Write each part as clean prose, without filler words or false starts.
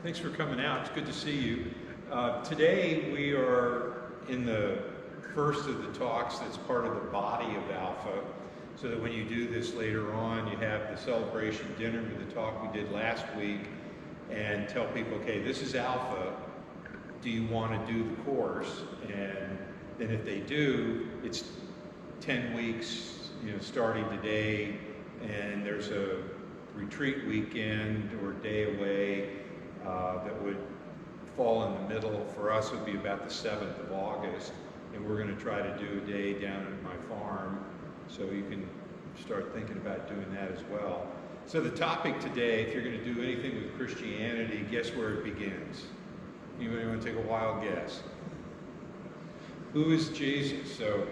Thanks for coming out. It's good to see you. Today we are in the first of the talks that's part of the body of Alpha, so that when you do this later on, you have the celebration dinner with the talk we did last week and tell people, okay, this is Alpha. Do you want to do the course? And then if they do, it's 10 weeks, starting today, and there's a retreat weekend or day away that would fall in the middle. For us, it would be about the 7th of August, and we're going to try to do a day down at my farm, so you can start thinking about doing that as well. So the topic today, if you're going to do anything with Christianity, guess where it begins? Anybody want to take a wild guess? Who is Jesus? So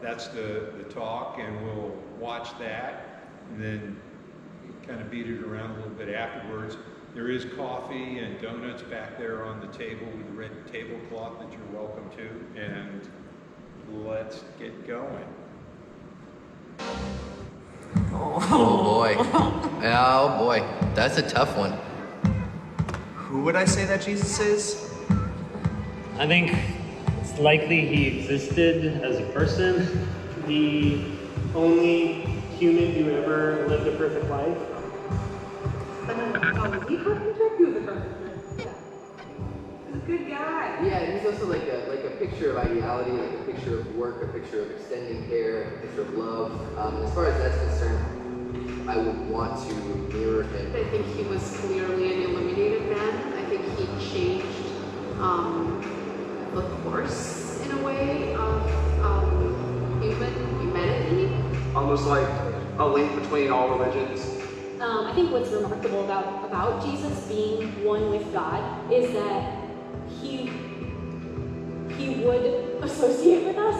that's the talk, and we'll watch that, and then kind of beat it around a little bit afterwards. There is coffee and donuts back there on the table with the red tablecloth that you're welcome to, and let's get going. Oh boy. Oh boy. That's a tough one. Who would I say that Jesus is? I think it's likely he existed as a person, the only human who ever lived a perfect life. He was a perfect. Yeah. He's a good guy. Yeah, he's also like a picture of ideality, like a picture of work, a picture of extending care, a picture of love. As far as that's concerned, I would want to mirror him. I think he was clearly an illuminated man. I think he changed the course in a way of humanity. Almost like a link between all religions. I think what's remarkable about Jesus being one with God is that he would associate with us.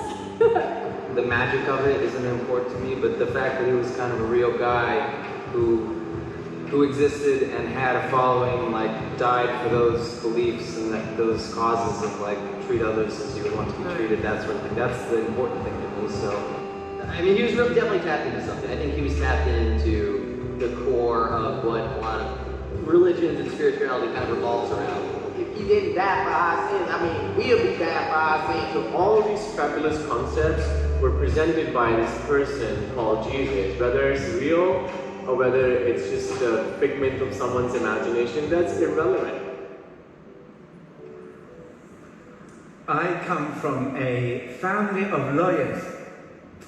The magic of it isn't important to me, but the fact that he was kind of a real guy who existed and had a following, like died for those beliefs and those causes of like treat others as you would want to be treated, that sort of thing. That's the important thing to me. So, I mean, he was really definitely tapped into something. I think he was tapped into the core of what a lot of religions and spirituality kind of revolves around. If he didn't die for our sins, I mean, we'll be dying for our sins. So all these fabulous concepts were presented by this person called Jesus. Whether it's real or whether it's just a figment of someone's imagination, that's irrelevant. I come from a family of lawyers.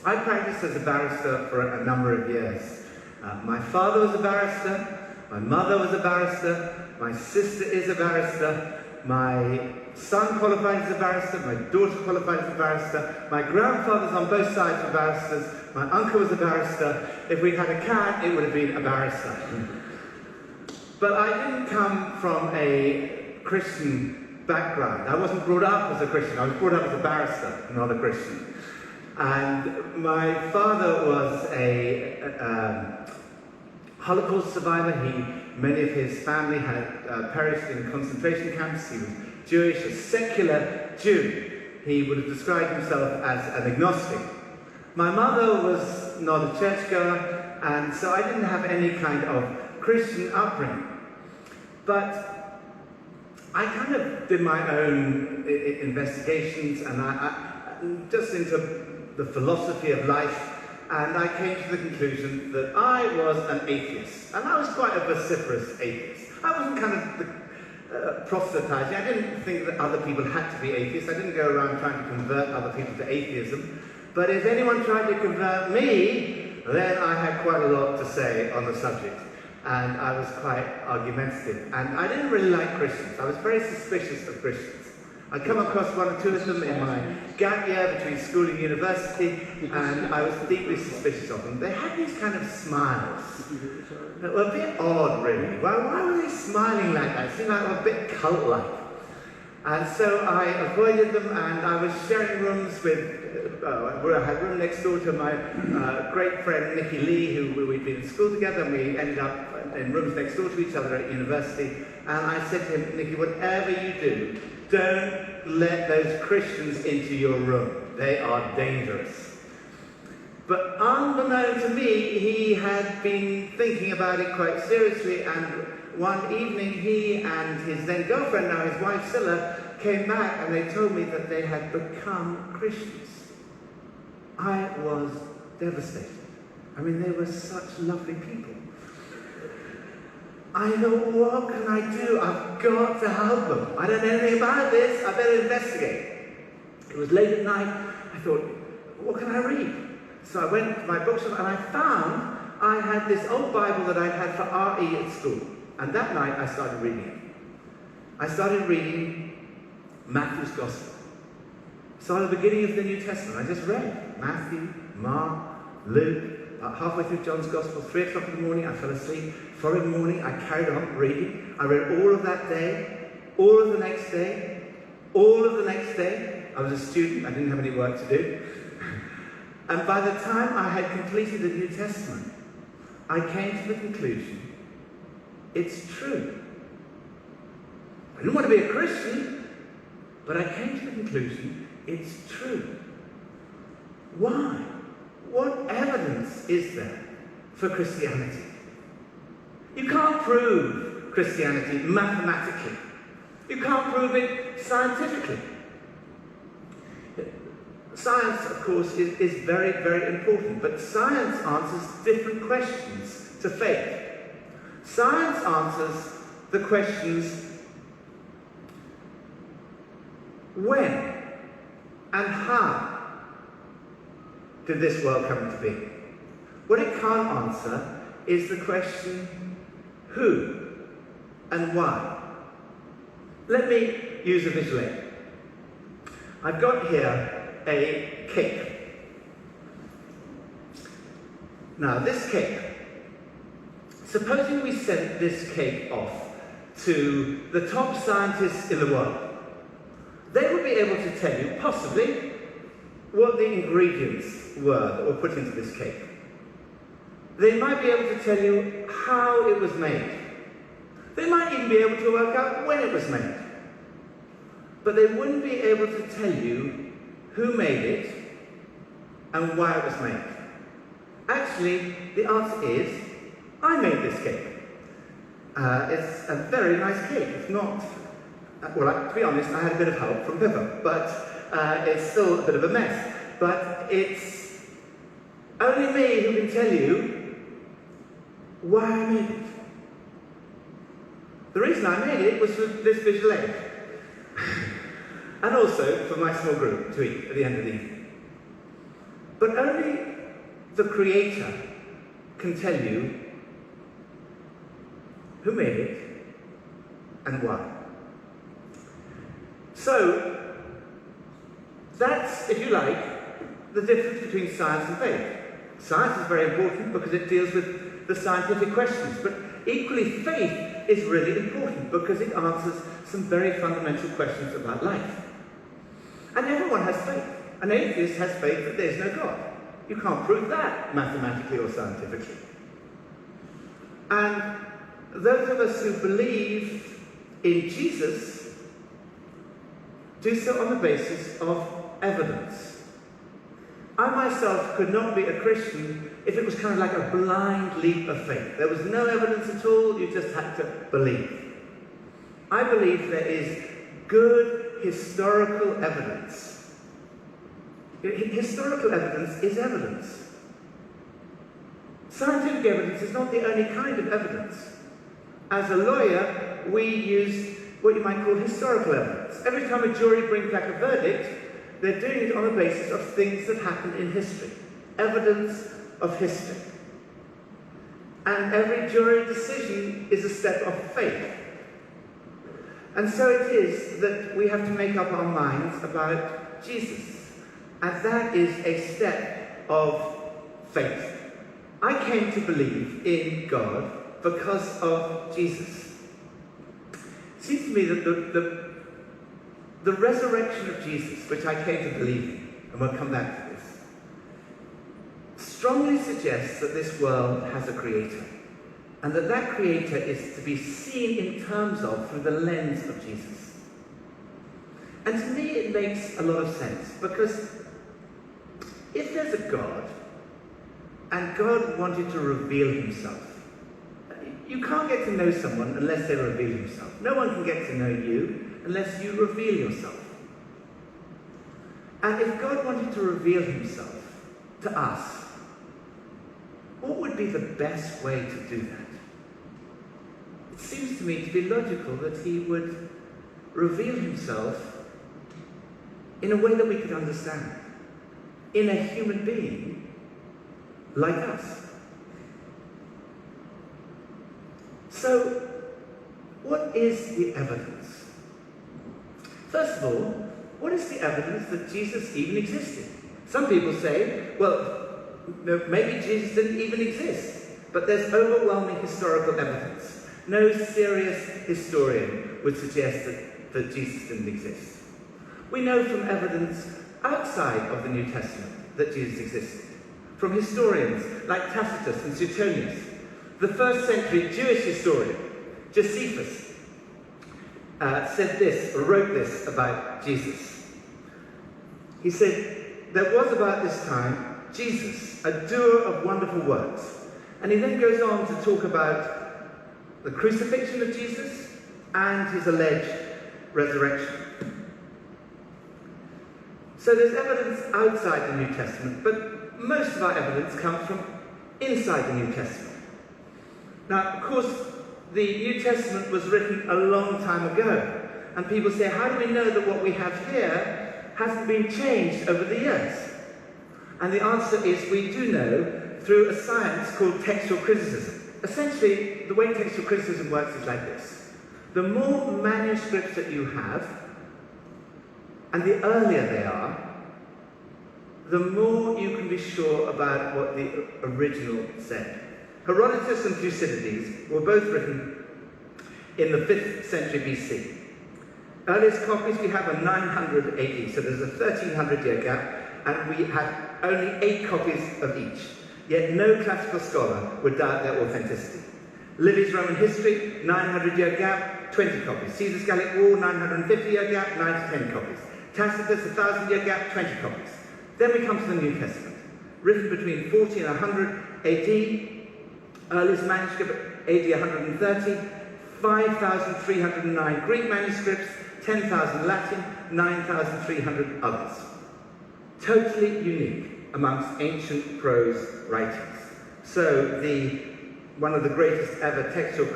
I practiced as a barrister for a number of years. My father was a barrister, my mother was a barrister, my sister is a barrister, my son qualified as a barrister, my daughter qualified as a barrister, my grandfathers on both sides were barristers, my uncle was a barrister. If we had a cat, it would have been a barrister. But I didn't come from a Christian background. I wasn't brought up as a Christian, I was brought up as a barrister, not a Christian. And my father was a Holocaust survivor. Many of his family had perished in concentration camps. He was Jewish, a secular Jew. He would have described himself as an agnostic. My mother was not a churchgoer, and so I didn't have any kind of Christian upbringing. But I kind of did my own investigations, and I just into the philosophy of life, and I came to the conclusion that I was an atheist, and I was quite a vociferous atheist. I wasn't kind of proselytizing. I didn't think that other people had to be atheists. I didn't go around trying to convert other people to atheism. But if anyone tried to convert me, then I had quite a lot to say on the subject, and I was quite argumentative. And I didn't really like Christians. I was very suspicious of Christians. I'd come across one or two of them in my gap year between school and university, and I was deeply suspicious of them. They had these kind of smiles that were a bit odd, really. Why were they smiling like that? It seemed like a bit cult-like. And so I avoided them, and I was sharing rooms with, I had room next door to my great friend Nicky Lee, who we'd been in school together, and we ended up in rooms next door to each other at university. And I said to him, Nicky, whatever you do, don't let those Christians into your room. They are dangerous. But unbeknown to me, he had been thinking about it quite seriously, and one evening he and his then girlfriend, now his wife Scylla, came back and they told me that they had become Christians. I was devastated. I mean, they were such lovely people. I know, what can I do? I've got to help them. I don't know anything about this. I better investigate. It was late at night. I thought, what can I read? So I went to my bookshop and I found I had this old Bible that I'd had for RE at school. And that night I started reading it. I started reading Matthew's Gospel. So at the beginning of the New Testament, I just read Matthew, Mark, Luke. Halfway through John's Gospel, 3 o'clock in the morning, I fell asleep. Following morning, I carried on reading. I read all of that day, all of the next day, all of the next day. I was a student, I didn't have any work to do. And by the time I had completed the New Testament, I came to the conclusion, it's true. I didn't want to be a Christian, but I came to the conclusion, it's true. Why? What evidence is there for Christianity? You can't prove Christianity mathematically. You can't prove it scientifically. Science, of course, is very, very important, but science answers different questions to faith. Science answers the questions when and how did this world come to be? What it can't answer is the question who and why. Let me use a visual aid. I've got here a cake. Now this cake, supposing we sent this cake off to the top scientists in the world, they would be able to tell you, possibly, what the ingredients were that were put into this cake. They might be able to tell you how it was made. They might even be able to work out when it was made. But they wouldn't be able to tell you who made it and why it was made. Actually, the answer is, I made this cake. It's a very nice cake. It's not, well, to be honest, I had a bit of help from Pippa, but it's still a bit of a mess. But it's only me who can tell you why I made it. The reason I made it was for this visual aid. And also for my small group to eat at the end of the evening. But only the Creator can tell you who made it and why. So, that's, if you like, the difference between science and faith. Science is very important because it deals with the scientific questions, but equally faith is really important because it answers some very fundamental questions about life. And everyone has faith. An atheist has faith that there's no God. You can't prove that mathematically or scientifically. And those of us who believe in Jesus do so on the basis of evidence. I myself could not be a Christian if it was kind of like a blind leap of faith. There was no evidence at all, you just had to believe. I believe there is good historical evidence. Historical evidence is evidence. Scientific evidence is not the only kind of evidence. As a lawyer, we use what you might call historical evidence. Every time a jury brings back a verdict, they're doing it on the basis of things that happened in history. Evidence of history. And every jury decision is a step of faith. And so it is that we have to make up our minds about Jesus. And that is a step of faith. I came to believe in God because of Jesus. It seems to me that the resurrection of Jesus, which I came to believe in, and we'll come back to this, strongly suggests that this world has a creator, and that that creator is to be seen in terms of through the lens of Jesus. And to me it makes a lot of sense, because if there's a God, and God wanted to reveal himself, You can't get to know someone unless they reveal himself. No one can get to know you unless you reveal yourself. And if God wanted to reveal himself to us, what would be the best way to do that? It seems to me to be logical that he would reveal himself in a way that we could understand, in a human being like us. So, what is the evidence? First of all, what is the evidence that Jesus even existed? Some people say, well, maybe Jesus didn't even exist, but there's overwhelming historical evidence. No serious historian would suggest that Jesus didn't exist. We know from evidence outside of the New Testament that Jesus existed. From historians like Tacitus and Suetonius. The first century Jewish historian, Josephus, said this, or wrote this about Jesus. He said, there was about this time Jesus, a doer of wonderful works. And he then goes on to talk about the crucifixion of Jesus and his alleged resurrection. So there's evidence outside the New Testament, but most of our evidence comes from inside the New Testament. Now, of course, the New Testament was written a long time ago, and people say, how do we know that what we have here hasn't been changed over the years? And the answer is we do know through a science called textual criticism. Essentially, the way textual criticism works is like this. The more manuscripts that you have, and the earlier they are, the more you can be sure about what the original said. Herodotus and Thucydides were both written in the 5th century BC. Earliest copies we have are 900 AD, so there's a 1300-year gap, and we have only 8 copies of each. Yet no classical scholar would doubt their authenticity. Livy's Roman History, 900-year gap, 20 copies. Caesar's Gallic War, 950-year gap, 9 to 10 copies. Tacitus, 1,000-year gap, 20 copies. Then we come to the New Testament, written between 40 and 100 AD. Earliest manuscript, AD 130, 5,309 Greek manuscripts, 10,000 Latin, 9,300 others. Totally unique amongst ancient prose writings. So one of the greatest ever textual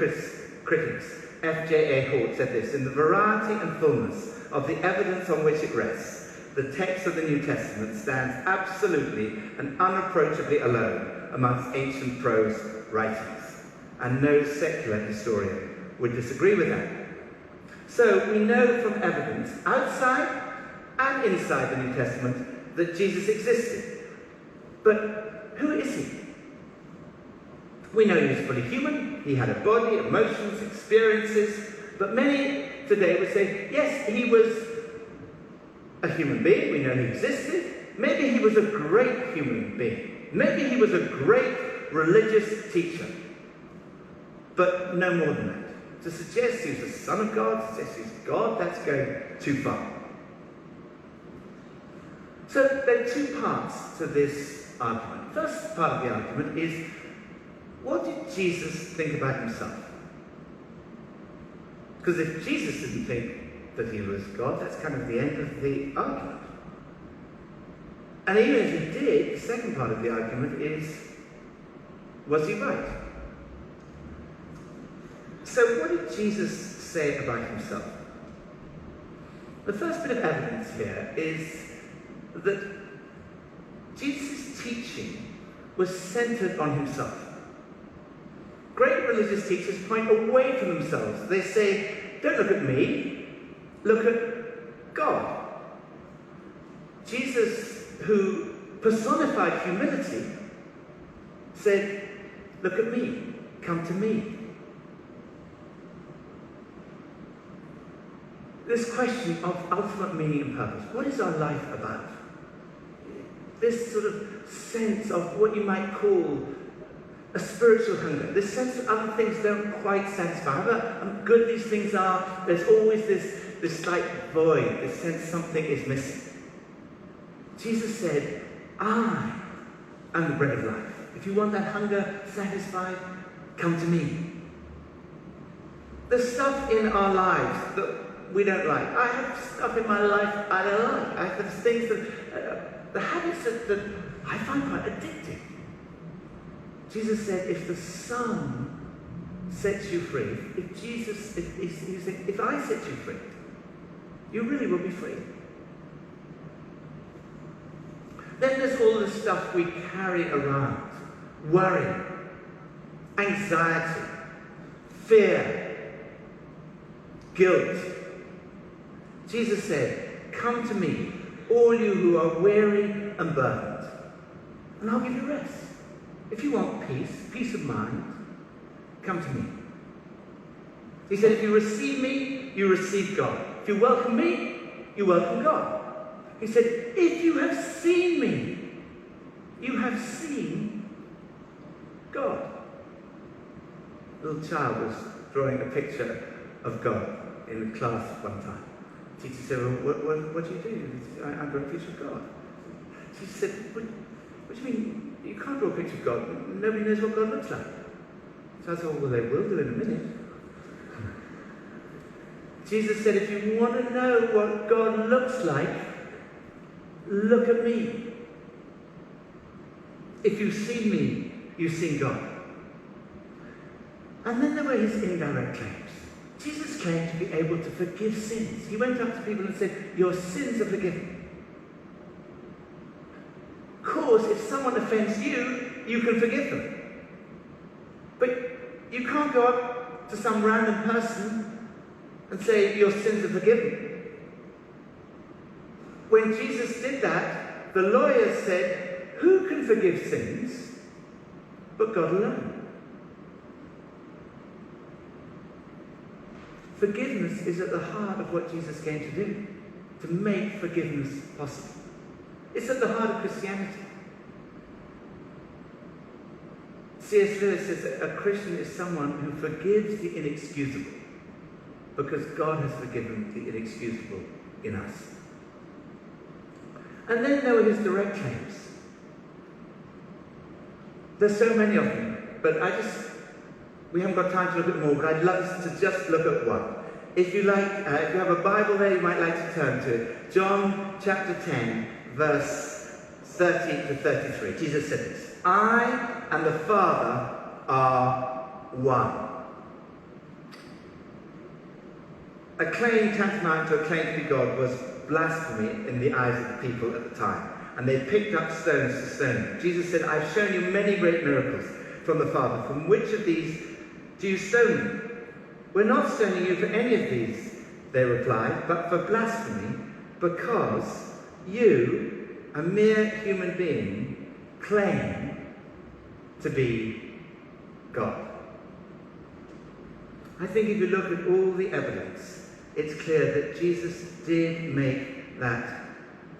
critics, F.J.A. Hort, said this, in the variety and fullness of the evidence on which it rests, the text of the New Testament stands absolutely and unapproachably alone amongst ancient prose writings. And no secular historian would disagree with that. So we know from evidence outside and inside the New Testament that Jesus existed. But who is he? We know he was fully human, he had a body, emotions, experiences, but many today would say, yes, he was a human being, we know he existed. Maybe he was a great human being. Maybe he was a great religious teacher. But no more than that. To suggest he was the Son of God, to suggest he was God, that's going too far. So there are 2 parts to this argument. First part of the argument is, what did Jesus think about himself? Because if Jesus didn't think that he was God, that's kind of the end of the argument. And even if he did, the second part of the argument is, was he right? So what did Jesus say about himself? The first bit of evidence here is that Jesus' teaching was centered on himself. Great religious teachers point away from themselves. They say, don't look at me, look at God. Jesus, who personified humility, said, look at me, come to me. This question of ultimate meaning and purpose. What is our life about? This sort of sense of what you might call a spiritual hunger. This sense that other things don't quite satisfy. However good these things are, there's always this slight void, this sense something is missing. Jesus said, I am the bread of life. If you want that hunger satisfied, come to me. There's stuff in our lives that we don't like. I have stuff in my life I don't like. I have things that, the habits that I find quite addictive. Jesus said, if the Son sets you free, if I set you free, you really will be free. Then there's all the stuff we carry around. Worry, anxiety, fear, guilt. Jesus said, come to me, all you who are weary and burdened, and I'll give you rest. If you want peace of mind, come to me. He said, if you receive me, you receive God. If you welcome me, you welcome God. He said, if you have seen me, you have seen God. A little child was drawing a picture of God in the class one time. The teacher said, well, what do you do? I draw a picture of God. She said, what do you mean? You can't draw a picture of God. Nobody knows what God looks like. So I thought, well, they will do in a minute. Jesus said, if you want to know what God looks like, look at me. If you've seen me, you've seen God. And then there were his indirect claims. Jesus claimed to be able to forgive sins. He went up to people and said, your sins are forgiven. Of course, if someone offends you, you can forgive them. But you can't go up to some random person and say, your sins are forgiven. When Jesus did that, the lawyers said, who can forgive sins but God alone? Forgiveness is at the heart of what Jesus came to do, to make forgiveness possible. It's at the heart of Christianity. C.S. Lewis says that a Christian is someone who forgives the inexcusable because God has forgiven the inexcusable in us. And then there were his direct claims. There's so many of them, but we haven't got time to look at more, but I'd love us to just look at one. If you like, if you have a Bible there, you might like to turn to it. John chapter 10, verse 30 to 33. Jesus said this, I and the Father are one. A claim tantamount to a claim to be God was blasphemy in the eyes of the people at the time. And they picked up stones to stone him. Jesus said, I've shown you many great miracles from the Father. From which of these do you stone me? We're not stoning you for any of these, they replied, but for blasphemy, because you, a mere human being, claim to be God. I think if you look at all the evidence, it's clear that Jesus did make that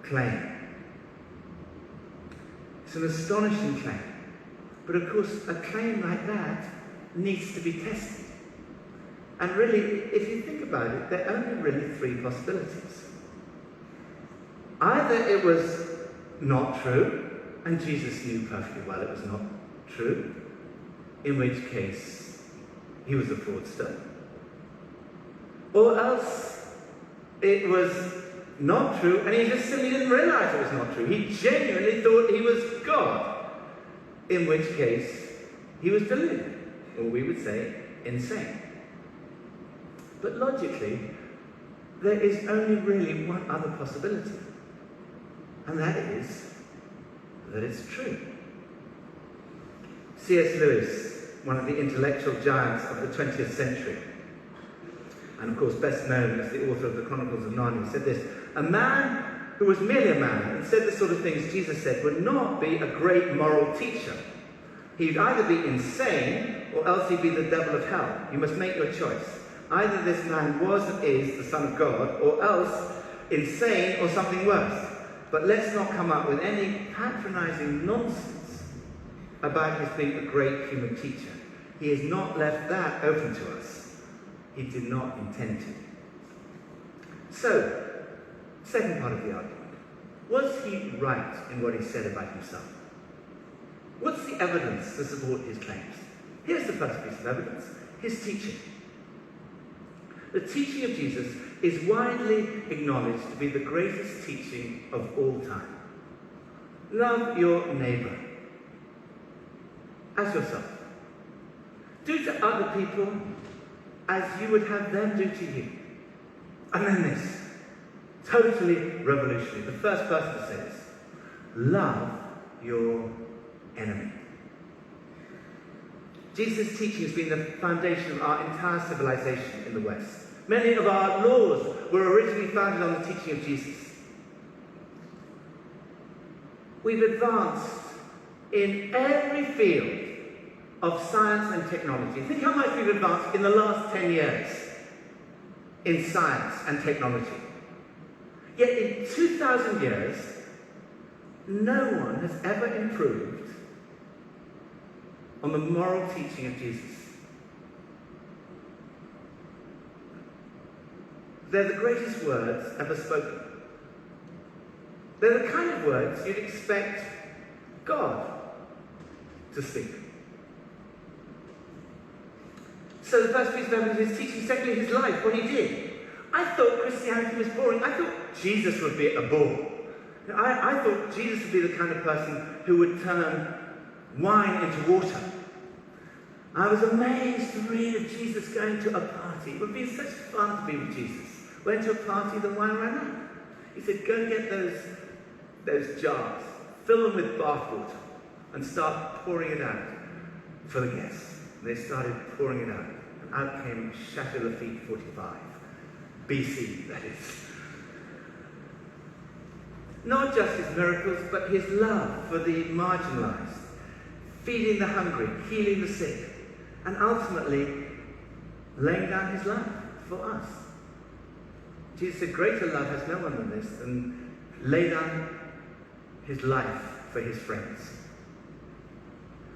claim. It's an astonishing claim. But of course, a claim like that needs to be tested. And really, if you think about it, there are only really three possibilities. Either it was not true, and Jesus knew perfectly well it was not true, in which case he was a fraudster. Or else it was not true, and he just simply didn't realize it was not true. He genuinely thought he was God, in which case he was deluded, or we would say insane. But logically, there is only really one other possibility, and that is that it's true. C.S. Lewis, one of the intellectual giants of the 20th century, and of course best known as the author of the Chronicles of Narnia, said this, a man who was merely a man and said the sort of things Jesus said would not be a great moral teacher. He'd either be insane or else he'd be the devil of hell. You must make your choice. Either this man was and is the Son of God, or else insane or something worse. But let's not come up with any patronizing nonsense about his being a great human teacher. He has not left that open to us. He did not intend to. So, second part of the argument. Was he right in what he said about himself? What's the evidence to support his claims? Here's the first piece of evidence. His teaching. The teaching of Jesus is widely acknowledged to be the greatest teaching of all time. Love your neighbor as yourself. Do to other people as you would have them do to you. And then this, totally revolutionary. The first person to say this. Love your enemy. Jesus' teaching has been the foundation of our entire civilization in the West. Many of our laws were originally founded on the teaching of Jesus. We've advanced in every field of science and technology. Think how much we've advanced in the last 10 years in science and technology. Yet in 2,000 years, no one has ever improved on the moral teaching of Jesus. They're the greatest words ever spoken. They're the kind of words you'd expect God to speak. So the first piece of evidence is his teaching, secondly his life, what he did. I thought Christianity was boring. I thought Jesus would be a bore. I thought Jesus would be the kind of person who would turn wine into water. I was amazed to read of Jesus going to a party. It would be such fun to be with Jesus. Went to a party, the wine ran out. He said, go and get those jars, fill them with bath water, and start pouring it out for the guests. And they started pouring it out. And out came Chateau Lafite 45. BC, that is. Not just his miracles, but his love for the marginalized, feeding the hungry, healing the sick, and ultimately laying down his life for us. Jesus said, greater love has no one than this, than lay down his life for his friends.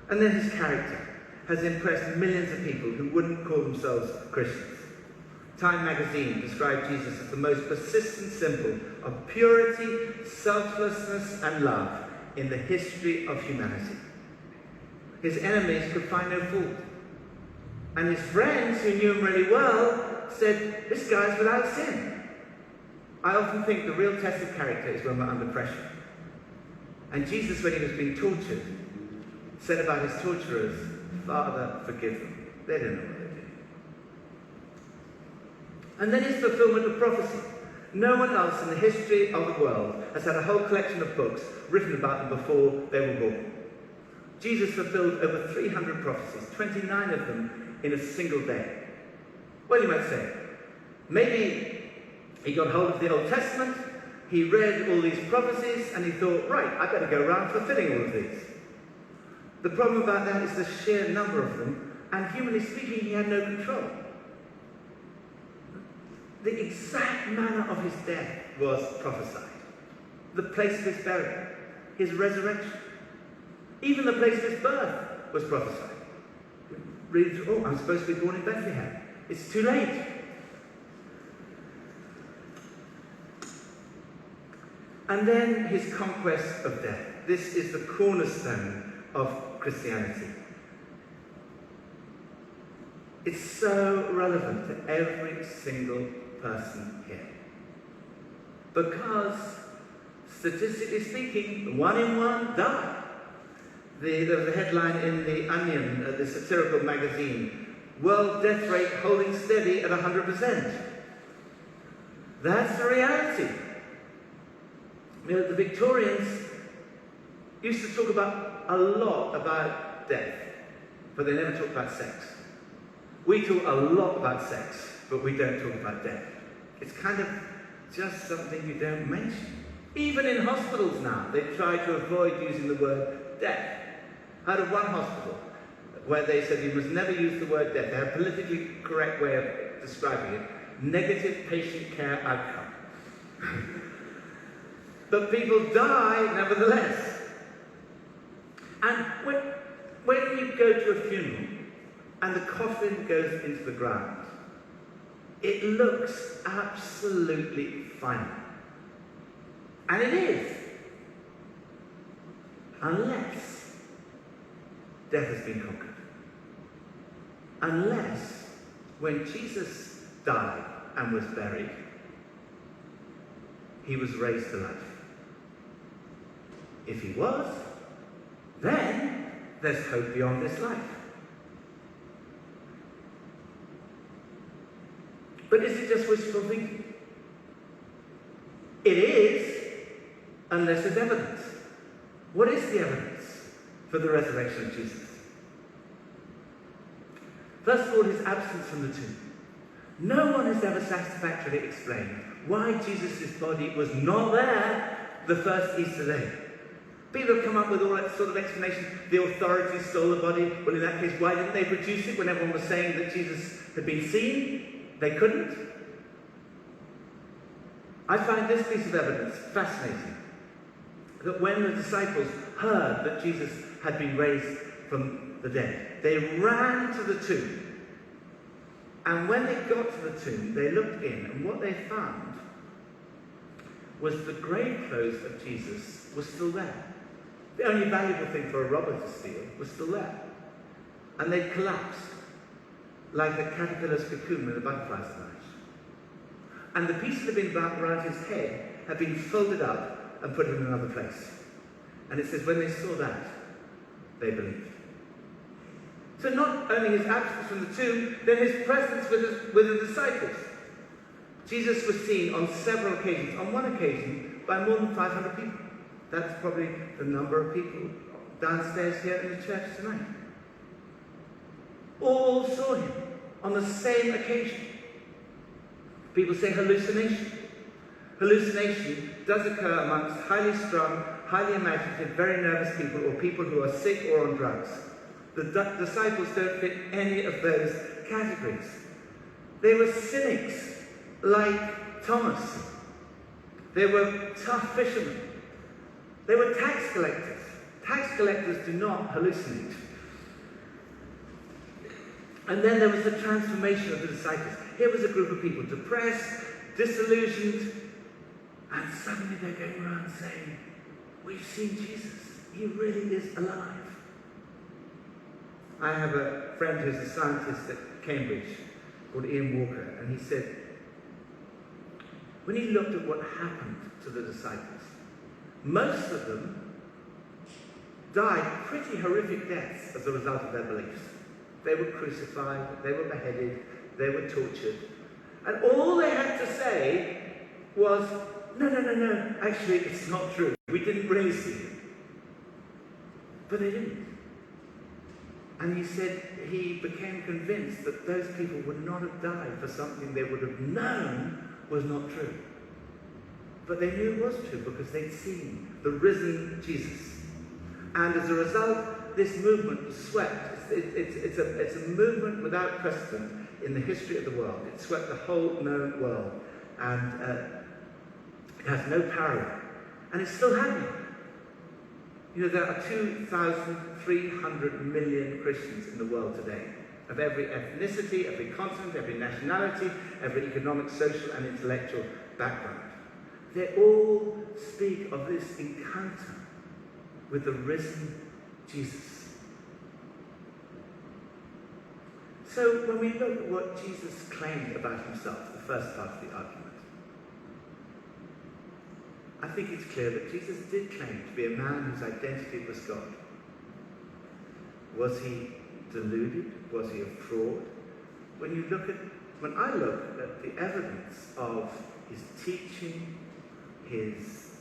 And then his character has impressed millions of people who wouldn't call themselves Christians. Time magazine described Jesus as the most persistent symbol of purity, selflessness, and love in the history of humanity. His enemies could find no fault. And his friends, who knew him really well, said, this guy's without sin. I often think the real test of character is when we're under pressure. And Jesus, when he was being tortured, said about his torturers, Father, forgive them. They don't know what they're doing. And then his fulfillment of prophecy. No one else in the history of the world has had a whole collection of books written about them before they were born. Jesus fulfilled over 300 prophecies, 29 of them in a single day. Well, you might say, maybe he got hold of the Old Testament, he read all these prophecies, and he thought, right, I better go around fulfilling all of these. The problem about that is the sheer number of them, and humanly speaking, he had no control. The exact manner of his death was prophesied. The place of his burial, his resurrection, even the place of his birth was prophesied. Read through, oh, I'm supposed to be born in Bethlehem. It's too late. And then his conquest of death. This is the cornerstone of Christianity. It's so relevant to every single person here. Because, statistically speaking, 1 in 1 die. There was a headline in The Onion, the satirical magazine, world death rate holding steady at 100%. That's the reality. You know, the Victorians used to talk about a lot about death, but they never talked about sex. We talk a lot about sex, but we don't talk about death. It's kind of just something you don't mention. Even in hospitals now, they try to avoid using the word death. I heard of one hospital where they said you must never use the word death. They have a politically correct way of describing it. Negative patient care outcome. But people die nevertheless. And when you go to a funeral and the coffin goes into the ground, it looks absolutely fine. And it is. Unless death has been conquered. Unless, when Jesus died and was buried, he was raised to life. If he was, then there's hope beyond this life. But is it just wishful thinking? It is, unless there's evidence. What is the evidence for the resurrection of Jesus? First of all, his absence from the tomb. No one has ever satisfactorily explained why Jesus' body was not there the first Easter day. People have come up with all that sort of explanation. The authorities stole the body. Well, in that case, why didn't they produce it when everyone was saying that Jesus had been seen? They couldn't. I find this piece of evidence fascinating. That when the disciples heard that Jesus had been raised from the dead, they ran to the tomb. And when they got to the tomb, they looked in, and what they found was the grave clothes of Jesus were still there. The only valuable thing for a robber to steal was still there. And they'd collapsed, like a caterpillar's cocoon when a butterfly's emerged. And the piece that had been around his head had been folded up and put in another place. And it says when they saw that, they believed. So not only his absence from the tomb, then his presence with the disciples. Jesus was seen on several occasions. On one occasion, by more than 500 people. That's probably the number of people downstairs here in the church tonight. All saw him on the same occasion. People say hallucination. Hallucination does occur amongst highly strung, highly imaginative, very nervous people, or people who are sick or on drugs. The disciples don't fit any of those categories. They were cynics, like Thomas. They were tough fishermen. They were tax collectors. Tax collectors do not hallucinate. And then there was the transformation of the disciples. Here was a group of people, depressed, disillusioned, and suddenly they're going around saying, we've seen Jesus. He really is alive. I have a friend who's a scientist at Cambridge called Ian Walker, and he said, when he looked at what happened to the disciples, most of them died pretty horrific deaths as a result of their beliefs. They were crucified, they were beheaded, they were tortured. And all they had to say was, no, actually it's not true. We didn't really see him. But they didn't. And he said he became convinced that those people would not have died for something they would have known was not true. But they knew it was true because they'd seen the risen Jesus. And as a result, this movement was swept. It's a movement without precedent in the history of the world. It swept the whole known world. And it has no parallel. And it's still happening. You know, there are 2,300 million Christians in the world today, of every ethnicity, every continent, every nationality, every economic, social, and intellectual background. They all speak of this encounter with the risen Jesus. So when we look at what Jesus claimed about himself, the first part of the argument, I think it's clear that Jesus did claim to be a man whose identity was God. Was he deluded? Was he a fraud? When I look at the evidence of his teaching, his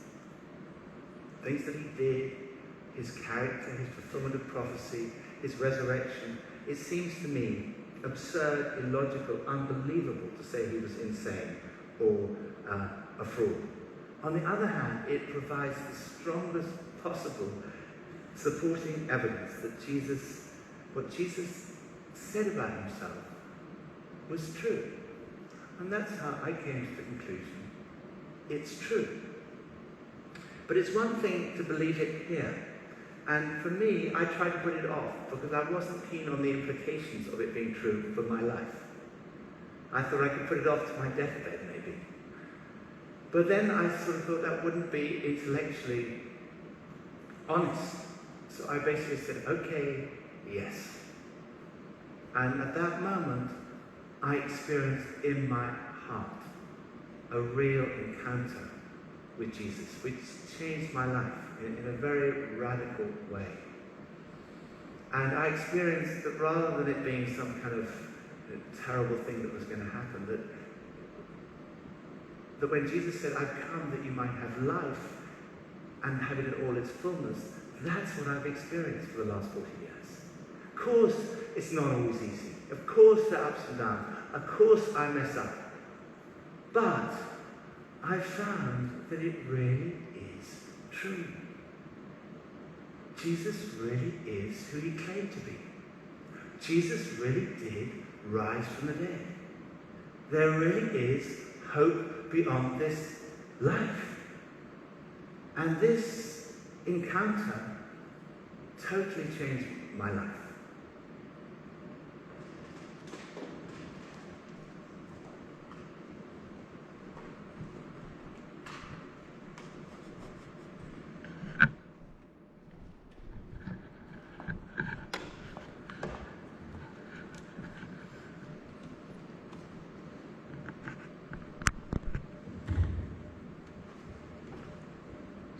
things that he did, his character, his fulfillment of prophecy, his resurrection, it seems to me absurd, illogical, unbelievable to say he was insane or a fraud. On the other hand, it provides the strongest possible supporting evidence that what Jesus said about himself was true. And that's how I came to the conclusion. It's true. But it's one thing to believe it here. And for me, I tried to put it off because I wasn't keen on the implications of it being true for my life. I thought I could put it off to my deathbed, maybe. But then I sort of thought that wouldn't be intellectually honest. So I basically said, okay, yes. And at that moment, I experienced in my heart a real encounter with Jesus, which changed my life in a very radical way. And I experienced that rather than it being some kind of terrible thing that was going to happen, that when Jesus said, I've come that you might have life and have it in all its fullness, that's what I've experienced for the last 40 years. Of course, it's not always easy. Of course, there are ups and downs. Of course, I mess up. But I found that it really is true. Jesus really is who he claimed to be. Jesus really did rise from the dead. There really is hope beyond this life. And this encounter totally changed my life.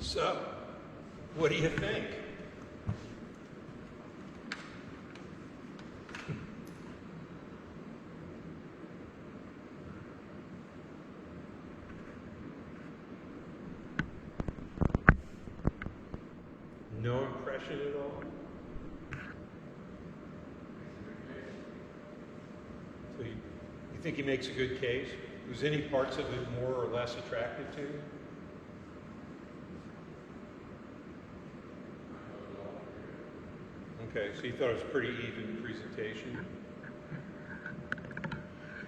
So, what do you think? No impression at all? So you think he makes a good case? Was any parts of it more or less attractive to you? Okay, so you thought it was a pretty even presentation?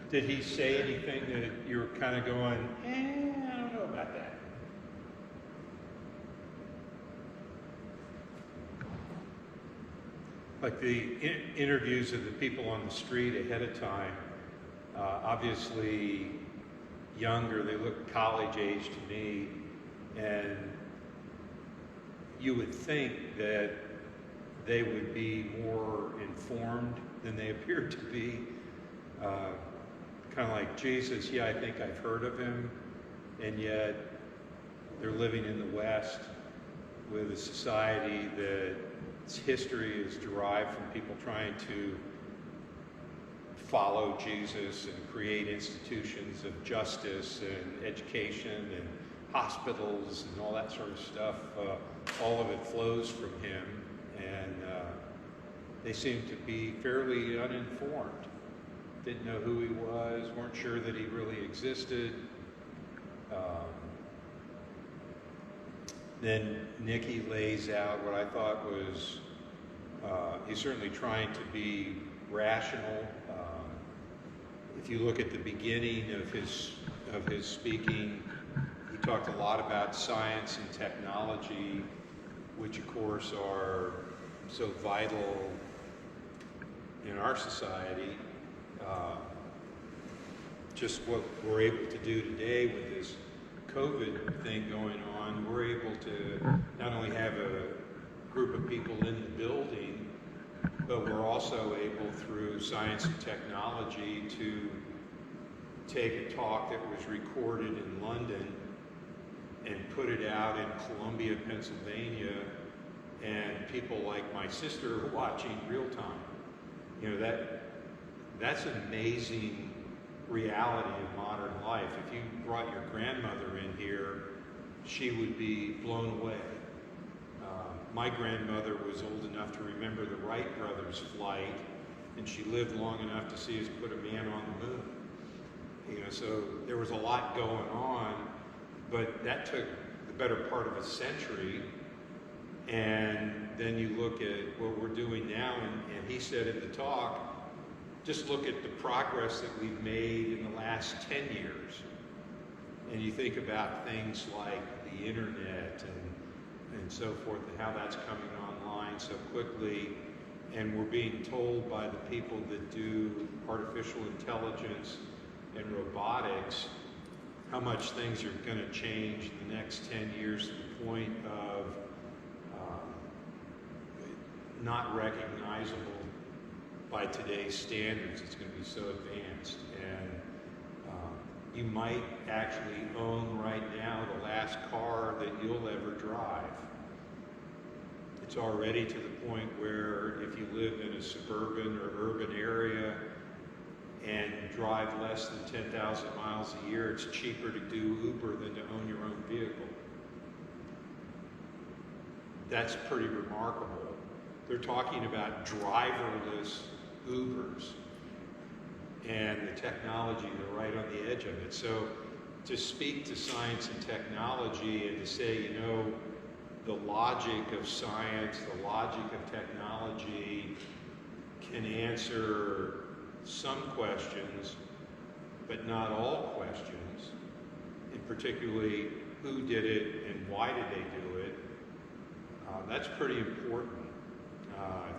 Did he say anything that you were kind of going, I don't know about that? Like the interviews of the people on the street ahead of time, obviously younger, they look college age to me, and you would think that they would be more informed than they appear to be. Kind of like Jesus, yeah, I think I've heard of him, and yet they're living in the West with a society that its history is derived from people trying to follow Jesus and create institutions of justice and education and hospitals and all that sort of stuff. All of it flows from him, and they seem to be fairly uninformed. Didn't know who he was, weren't sure that he really existed. Then Nikki lays out what I thought was, he's certainly trying to be rational. If you look at the beginning of his speaking, he talked a lot about science and technology, which of course are so vital in our society. Just what we're able to do today with this COVID thing going on, we're able to not only have a group of people in the building, but we're also able, through science and technology, to take a talk that was recorded in London and put it out in Columbia, Pennsylvania, and people like my sister are watching real time. You know, that's an amazing reality of modern life. If you brought your grandmother in here, she would be blown away. My grandmother was old enough to remember the Wright brothers' flight, and she lived long enough to see us put a man on the moon. You know, so there was a lot going on, but that took the better part of a century. And then you look at what we're doing now, and he said in the talk, just look at the progress that we've made in the last 10 years. And you think about things like the internet and so forth, and how that's coming online so quickly. And we're being told by the people that do artificial intelligence and robotics how much things are going to change in the next 10 years, to the point of not recognizable by today's standards, it's going to be so advanced. And you might actually own right now the last car that you'll ever drive. It's already to the point where if you live in a suburban or urban area and drive less than 10,000 miles a year, it's cheaper to do Uber than to own your own vehicle. That's pretty remarkable. They're talking about driverless Ubers. And the technology, they're right on the edge of it. So to speak to science and technology and to say, you know, the logic of science, the logic of technology can answer some questions, but not all questions, and particularly who did it and why did they do it, that's pretty important.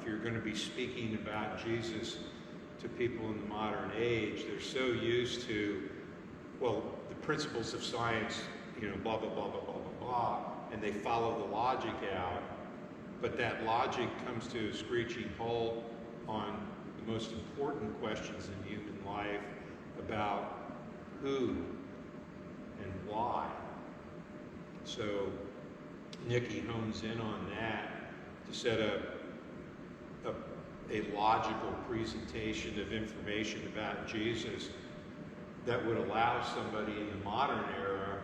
If you're going to be speaking about Jesus to people in the modern age, they're so used to, well, the principles of science, you know, blah, blah, blah, blah, blah, blah, blah, and they follow the logic out, but that logic comes to a screeching halt on the most important questions in human life about who and why. So Nikki hones in on that to set up a logical presentation of information about Jesus that would allow somebody in the modern era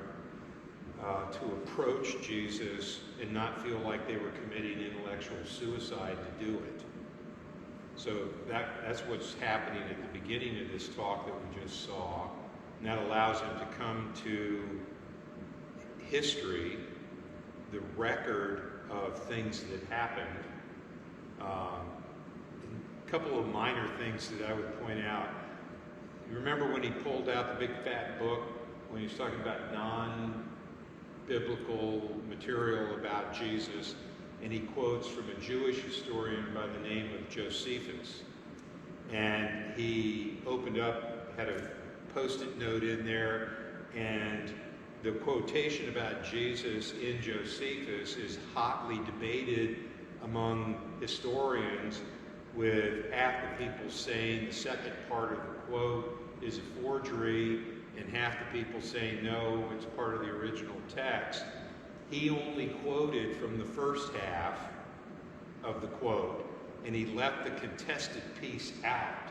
to approach Jesus and not feel like they were committing intellectual suicide to do it. So that's what's happening at the beginning of this talk that we just saw. And that allows him to come to history, the record of things that happened. A couple of minor things that I would point out. You remember when he pulled out the big fat book, when he was talking about non-biblical material about Jesus, and he quotes from a Jewish historian by the name of Josephus. And he opened up, had a post-it note in there, and the quotation about Jesus in Josephus is hotly debated among historians, with half the people saying the second part of the quote is a forgery, and half the people saying no, it's part of the original text. He only quoted from the first half of the quote, and he left the contested piece out,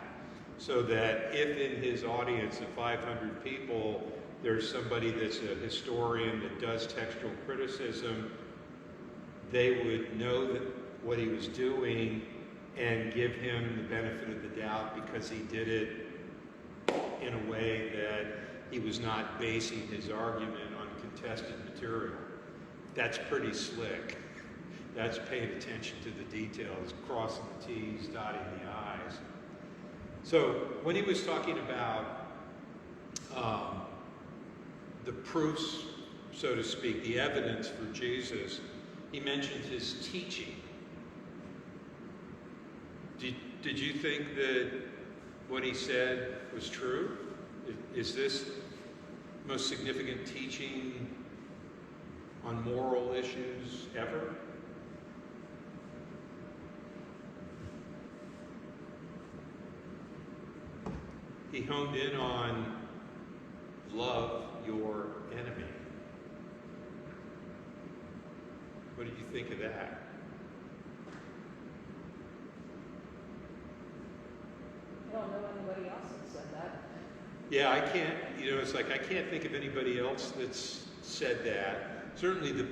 so that if in his audience of 500 people there's somebody that's a historian that does textual criticism, they would know that what he was doing and give him the benefit of the doubt because he did it in a way that he was not basing his argument on contested material. That's pretty slick. That's paying attention to the details, crossing the T's, dotting the I's. So when he was talking about the proofs, so to speak, the evidence for Jesus, he mentioned his teaching. Did you think that what he said was true? Is this the most significant teaching on moral issues ever? He honed in on love your enemy. What did you think of that? I don't know anybody else that said that. Yeah, I can't, it's like I can't think of anybody else that's said that. Certainly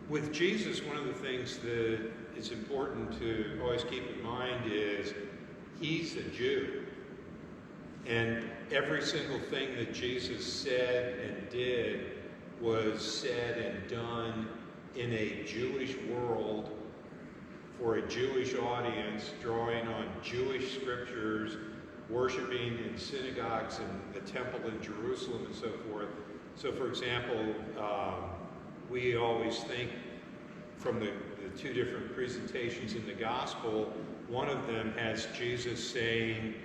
with Jesus, one of the things that is important to always keep in mind is he's a Jew. And every single thing that Jesus said and did was said and done in a Jewish world for a Jewish audience, drawing on Jewish scriptures, worshiping in synagogues and the temple in Jerusalem and so forth. So for example, we always think from the two different presentations in the gospel, one of them has Jesus saying,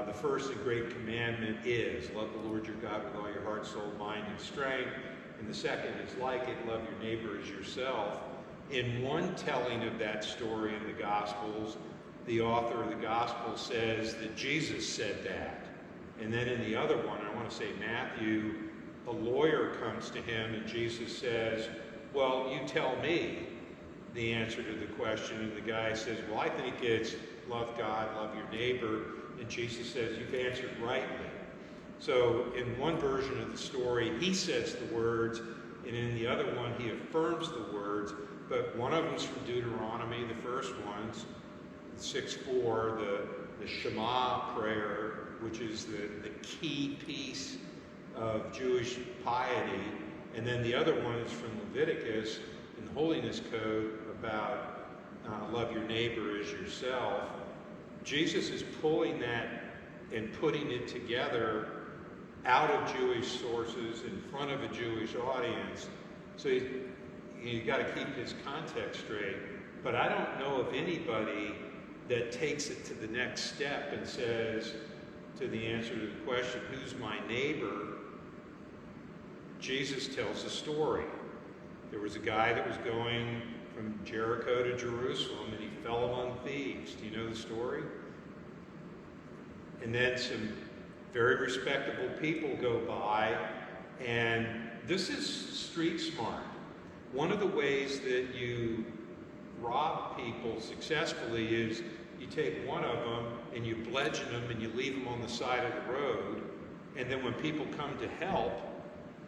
the first and great commandment is, love the Lord your God with all your heart, soul, mind, and strength. And the second is like it, love your neighbor as yourself. In one telling of that story in the Gospels, the author of the gospel says that Jesus said that. And then in the other one, I want to say Matthew, a lawyer comes to him and Jesus says, well, you tell me the answer to the question. And the guy says, well, I think it's love God, love your neighbor. And Jesus says, you've answered rightly. So in one version of the story, he says the words, and in the other one, he affirms the words. But one of them's from Deuteronomy, the first one's 6:4, the Shema prayer, which is the key piece of Jewish piety. And then the other one is from Leviticus in the Holiness Code about love your neighbor as yourself. Jesus is pulling that and putting it together out of Jewish sources in front of a Jewish audience. So you got to keep his context straight. But I don't know of anybody that takes it to the next step and says, to the answer to the question, who's my neighbor? Jesus tells a story. There was a guy that was going from Jericho to Jerusalem and he fell among thieves. Do you know the story? And then some very respectable people go by, and this is street smart. One of the ways that you rob people successfully is you take one of them and you bludgeon them and you leave them on the side of the road, and then when people come to help,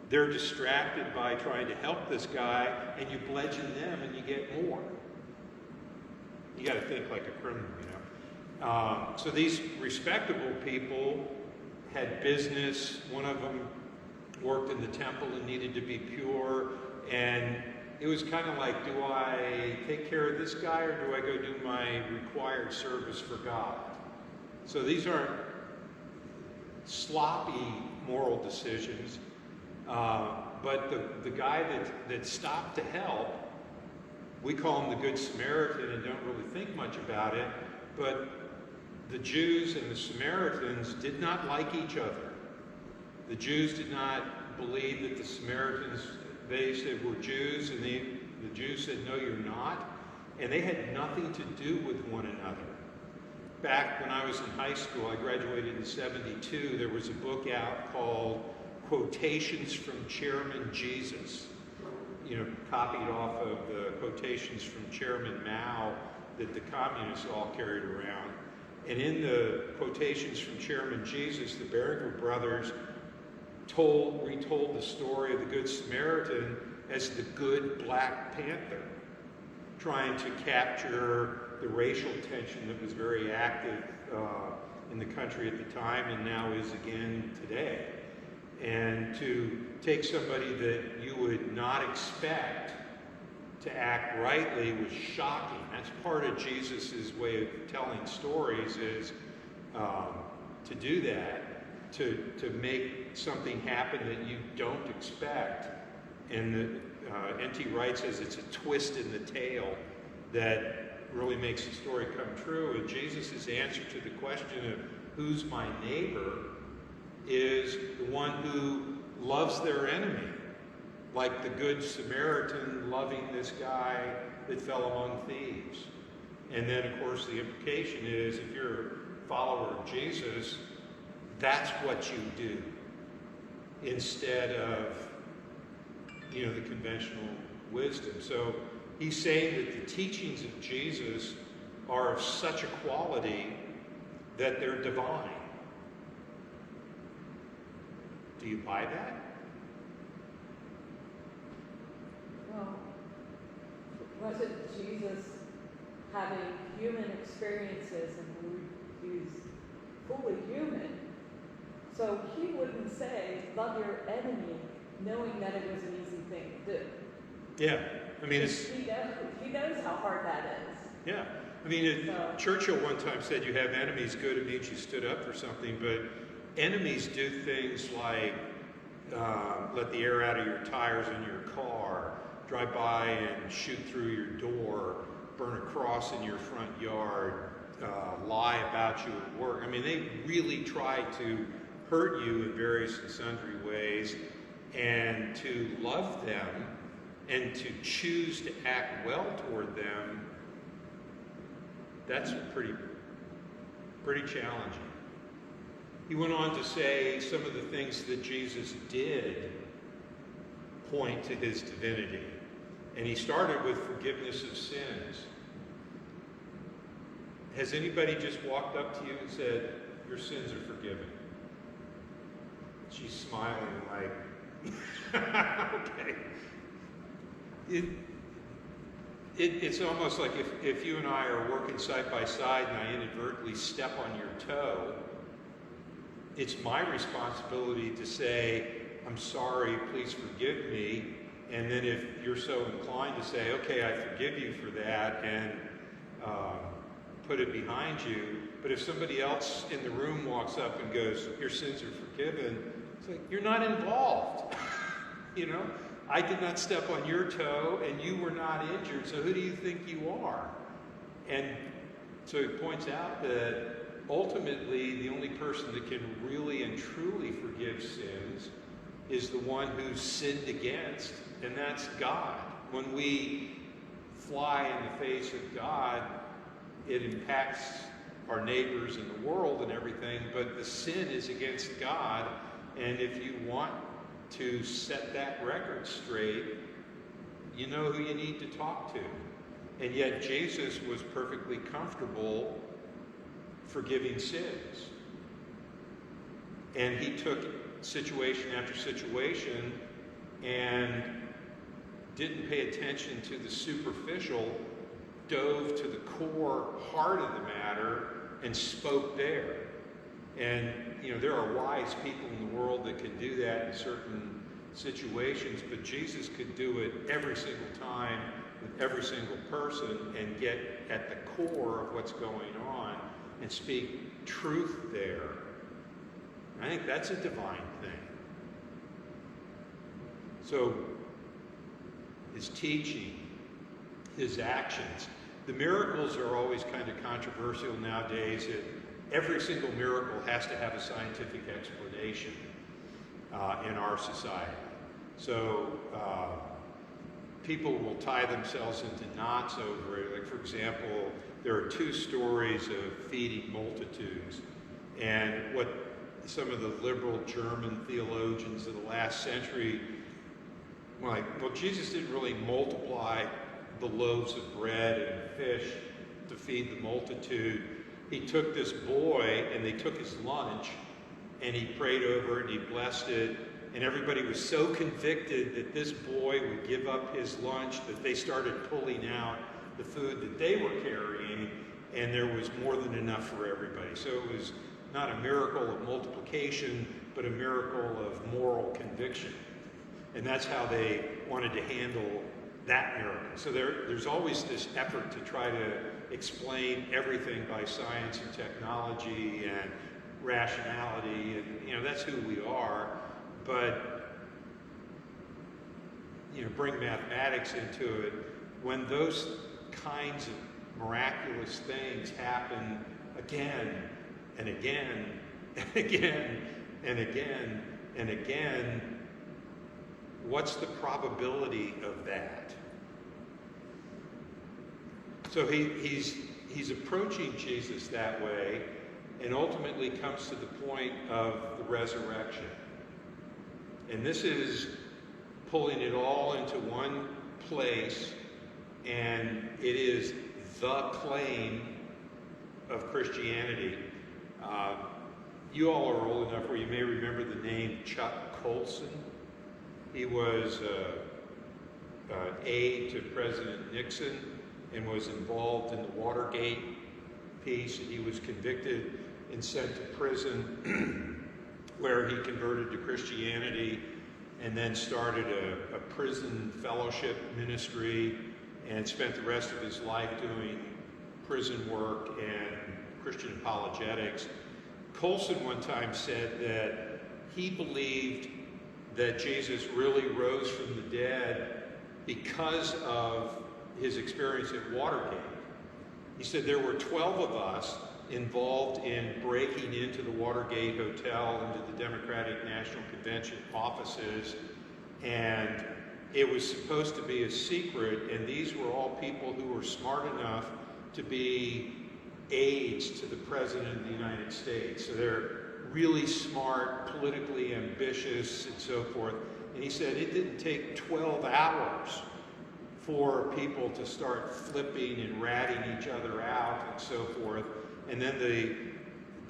they're distracted by trying to help this guy, and you bludgeon them and you get more. You got to think like a criminal, you know. So these respectable people had business. One of them worked in the temple and needed to be pure, and it was kind of like, do I take care of this guy or do I go do my required service for God? So these aren't sloppy moral decisions, but the guy that stopped to help, we call him the Good Samaritan and don't really think much about it, but the Jews and the Samaritans did not like each other. The Jews did not believe that the Samaritans, they said, were Jews, and the Jews said, no, you're not. And they had nothing to do with one another. Back when I was in high school, I graduated in '72, there was a book out called Quotations from Chairman Jesus, you know, copied off of the quotations from Chairman Mao that the communists all carried around. And in the quotations from Chairman Jesus, the Berger brothers retold the story of the Good Samaritan as the good Black Panther, trying to capture the racial tension that was very active in the country at the time and now is again today. And to take somebody that you would not expect to act rightly was shocking. That's part of Jesus's way of telling stories, is to do that, to make something happen that you don't expect. And N.T. Wright says it's a twist in the tale that really makes the story come true. And Jesus' answer to the question of who's my neighbor is the one who loves their enemy, like the Good Samaritan loving this guy that fell among thieves. And then, of course, the implication is if you're a follower of Jesus, that's what you do instead of, you know, the conventional wisdom. So he's saying that the teachings of Jesus are of such a quality that they're divine. Do you buy that? Well, wasn't Jesus having human experiences and he was fully human? So he wouldn't say, love your enemy, knowing that it was an easy thing to do. Yeah, I mean, it's... He knows how hard that is. Yeah, I mean, Churchill one time said you have enemies, good, it means you stood up for something, but enemies do things like let the air out of your tires in your car, drive by and shoot through your door, burn a cross in your front yard, lie about you at work. I mean, they really try to hurt you in various and sundry ways, and to love them and to choose to act well toward them That's pretty challenging. He went on to say some of the things that Jesus did point to his divinity. And he started with forgiveness of sins. Has anybody just walked up to you and said, your sins are forgiven? She's smiling like, okay. It's almost like if you and I are working side by side and I inadvertently step on your toe, it's my responsibility to say, I'm sorry, please forgive me. And then if you're so inclined to say, okay, I forgive you for that, and put it behind you. But if somebody else in the room walks up and goes, your sins are forgiven, it's like, you're not involved. You know, I did not step on your toe and you were not injured, so who do you think you are? And so he points out that ultimately the only person that can really and truly forgive sins is the one who's sinned against, and that's God. When we fly in the face of God, it impacts our neighbors and the world and everything, but the sin is against God, and if you want to set that record straight, you know who you need to talk to. And yet Jesus was perfectly comfortable forgiving sins. And he took situation after situation and didn't pay attention to the superficial, dove to the core heart of the matter and spoke there. And, you know, there are wise people in the world that can do that in certain situations, but Jesus could do it every single time with every single person and get at the core of what's going on and speak truth there. I think that's a divine thing. So, his teaching, his actions, the miracles are always kind of controversial nowadays. Every single miracle has to have a scientific explanation in our society. So people will tie themselves into knots over it. Like, for example, there are two stories of feeding multitudes. And what some of the liberal German theologians of the last century were like, well, Jesus didn't really multiply the loaves of bread and fish to feed the multitude. He took this boy and they took his lunch and he prayed over it and he blessed it, and everybody was so convicted that this boy would give up his lunch that they started pulling out the food that they were carrying, and there was more than enough for everybody. So it was not a miracle of multiplication, but a miracle of moral conviction. And that's how they wanted to handle that miracle. So there's always this effort to try to explain everything by science and technology and rationality, and you know, that's who we are. But you know, bring mathematics into it. When those kinds of miraculous things happen again and again and again and again and again, what's the probability of that? So he's approaching Jesus that way, and ultimately comes to the point of the resurrection. And this is pulling it all into one place, and it is the claim of Christianity. You all are old enough where you may remember the name Chuck Colson. He was an aide to President Nixon and was involved in the Watergate piece. He was convicted and sent to prison where he converted to Christianity and then started a prison fellowship ministry and spent the rest of his life doing prison work and Christian apologetics. Colson one time said that he believed that Jesus really rose from the dead because of his experience at Watergate. He said there were 12 of us involved in breaking into the Watergate Hotel, into the Democratic National Convention offices, and it was supposed to be a secret, and these were all people who were smart enough to be aides to the President of the United States. So they're really smart, politically ambitious, and so forth. And he said it didn't take 12 hours for people to start flipping and ratting each other out and so forth. And then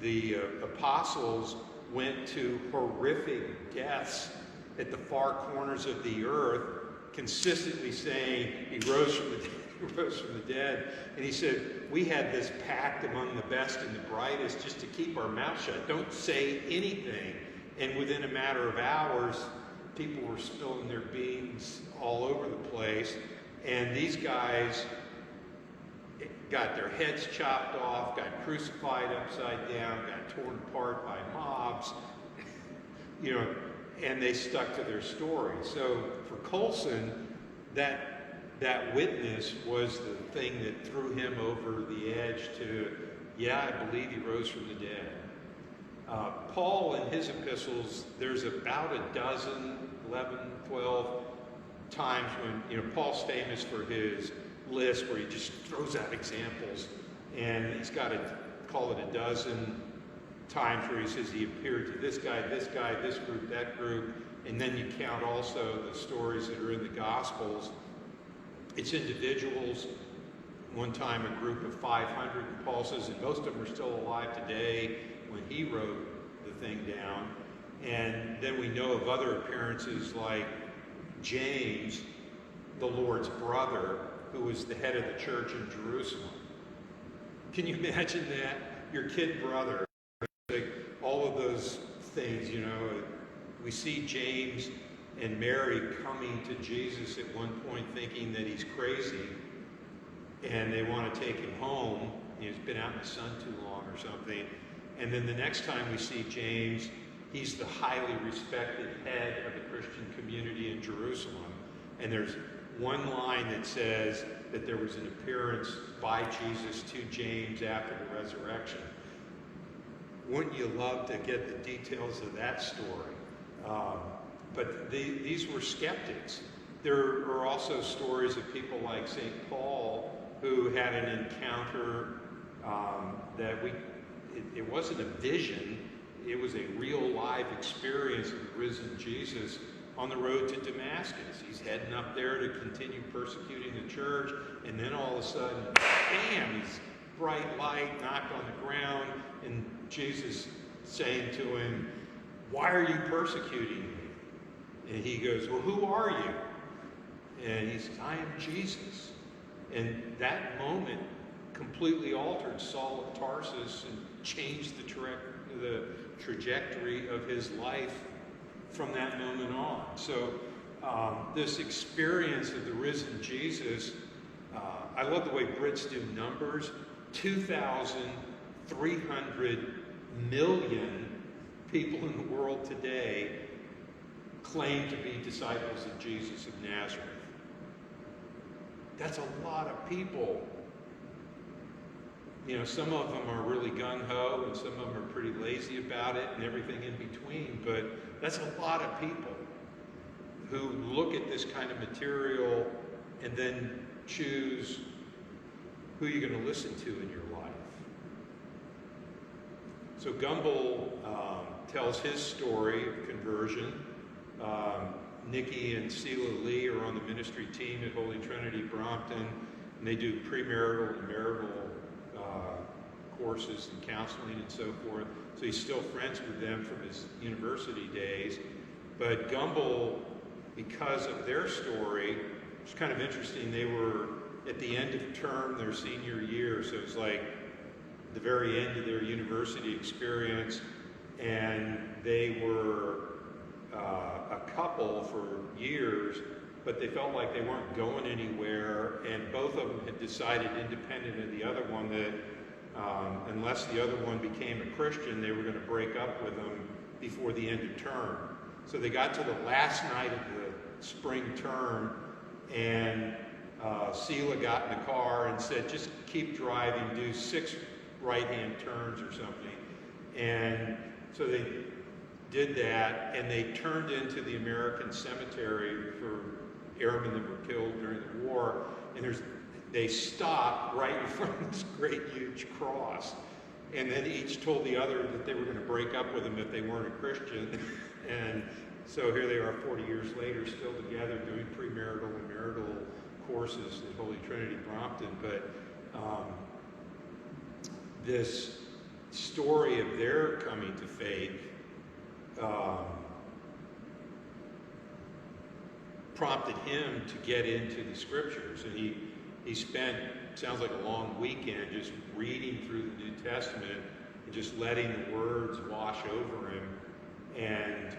the apostles went to horrific deaths at the far corners of the earth, consistently saying he rose from the dead. And he said, we had this pact among the best and the brightest just to keep our mouth shut. Don't say anything. And within a matter of hours, people were spilling their beans all over the place. And these guys got their heads chopped off, got crucified upside down, got torn apart by mobs, and they stuck to their story. So for Colson, that witness was the thing that threw him over the edge to, yeah, I believe he rose from the dead. Paul in his epistles, there's about 11, 12 times when, Paul's famous for his list where he just throws out examples, and he's got to call it 12 times where he says he appeared to this guy, this group, that group, and then you count also the stories that are in the Gospels. It's individuals. One time a group of 500, and Paul says, and most of them are still alive today when he wrote the thing down. And then we know of other appearances like James, the Lord's brother, who was the head of the church in Jerusalem. Can you imagine that? Your kid brother, like all of those things, We see James and Mary coming to Jesus at one point thinking that he's crazy and they want to take him home. He's been out in the sun too long or something. And then the next time we see James, he's the highly respected head of the Christian community in Jerusalem. And there's one line that says that there was an appearance by Jesus to James after the resurrection. Wouldn't you love to get the details of that story? But these were skeptics. There are also stories of people like St. Paul who had an encounter it wasn't a vision, it was a real live experience of the risen Jesus on the road to Damascus. He's heading up there to continue persecuting the church, and then all of a sudden, bam, he's bright light, knocked on the ground, and Jesus saying to him, why are you persecuting me? And he goes, well, who are you? And he says, I am Jesus. And that moment completely altered Saul of Tarsus and changed the trajectory of his life from that moment on. So this experience of the risen Jesus, I love the way Brits do numbers. 2,300 million people in the world today claim to be disciples of Jesus of Nazareth. That's a lot of people. Some of them are really gung-ho, and some of them are pretty lazy about it, and everything in between, but that's a lot of people who look at this kind of material and then choose who you're going to listen to in your life. So Gumbel tells his story of conversion. Nikki and Seela Lee are on the ministry team at Holy Trinity Brompton, and they do premarital and marital courses and counseling and so forth. So he's still friends with them from his university days. But Gumbel, because of their story, it's kind of interesting. They were at the end of term their senior year, so it's like the very end of their university experience, and they were a couple for years, but they felt like they weren't going anywhere, and both of them had decided, independent of the other one, that unless the other one became a Christian, they were going to break up with them before the end of term. So they got to the last night of the spring term, and Seela got in the car and said, just keep driving, do 6 right-hand turns or something. And so they did that, and they turned into the American Cemetery for airmen that were killed during the war. And there's they stopped right in front of this great huge cross. And then each told the other that they were going to break up with him if they weren't a Christian. And so here they are 40 years later, still together, doing premarital and marital courses at Holy Trinity Brompton. But this story of their coming to faith prompted him to get into the scriptures. And he spent, sounds like a long weekend, just reading through the New Testament and just letting the words wash over him. And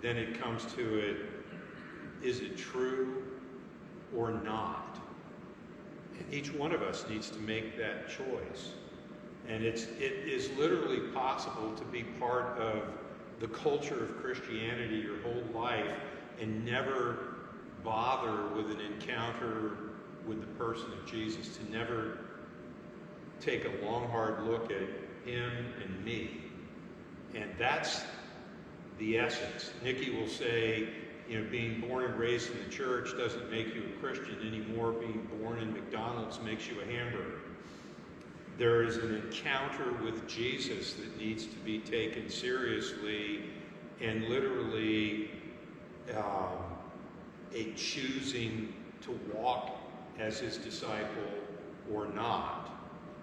then it comes to it, is it true or not? And each one of us needs to make that choice. And it is literally possible to be part of the culture of Christianity your whole life and never bother with an encounter with the person of Jesus, to never take a long, hard look at him and me. And that's the essence. Nikki will say, you know, being born and raised in the church doesn't make you a Christian anymore. Being born in McDonald's makes you a hamburger. There is an encounter with Jesus that needs to be taken seriously, and literally a choosing to walk as his disciple or not.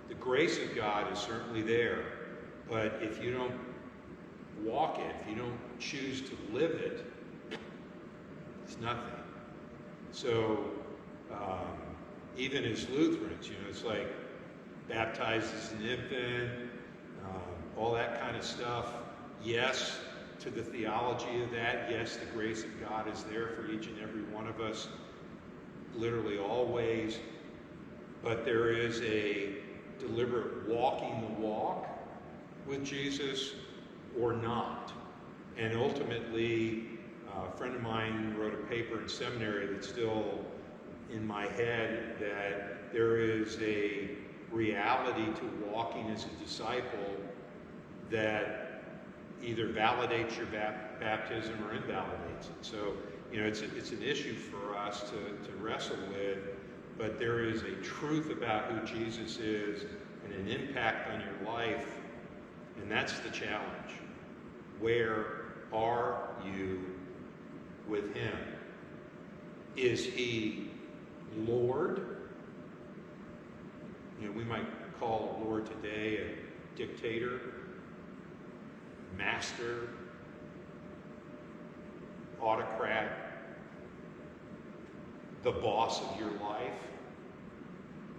The grace of God is certainly there, but if you don't walk it, if you don't choose to live it, it's nothing. So even as Lutherans, you know, it's like baptized as an infant, all that kind of stuff. Yes, to the theology of that. Yes, the grace of God is there for each and every one of us, literally always. But there is a deliberate walking the walk with Jesus or not. And ultimately, a friend of mine wrote a paper in seminary that's still in my head, that there is a reality to walking as a disciple that either validates your baptism or invalidates it. So, you know, it's an issue for us to wrestle with, but there is a truth about who Jesus is and an impact on your life, and that's the challenge. Where are you with him? Is he Lord? You know, we might call Lord today a dictator, master, autocrat, the boss of your life,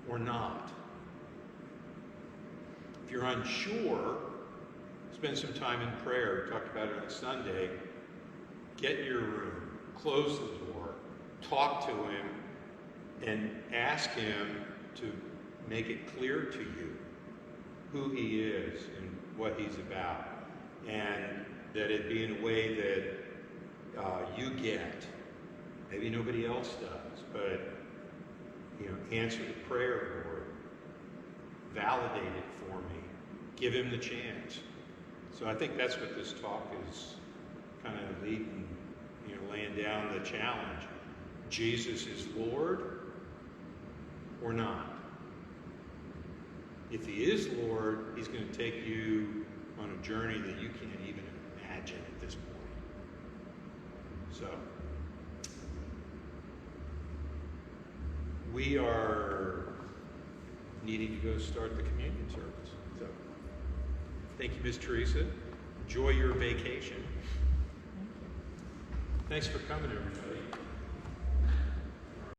or not. If you're unsure, spend some time in prayer. We talked about it on Sunday. Get in your room, close the door, talk to him, and ask him to make it clear to you who he is and what he's about. And that it be in a way that you get. Maybe nobody else does, but, you know, answer the prayer, Lord. Validate it for me. Give him the chance. So I think that's what this talk is kind of leading, you know, laying down the challenge. Jesus is Lord or not? If he is Lord, he's going to take you on a journey that you can't even imagine at this point. So, we are needing to go start the communion service. So, thank you, Ms. Teresa. Enjoy your vacation. Thanks for coming, everybody.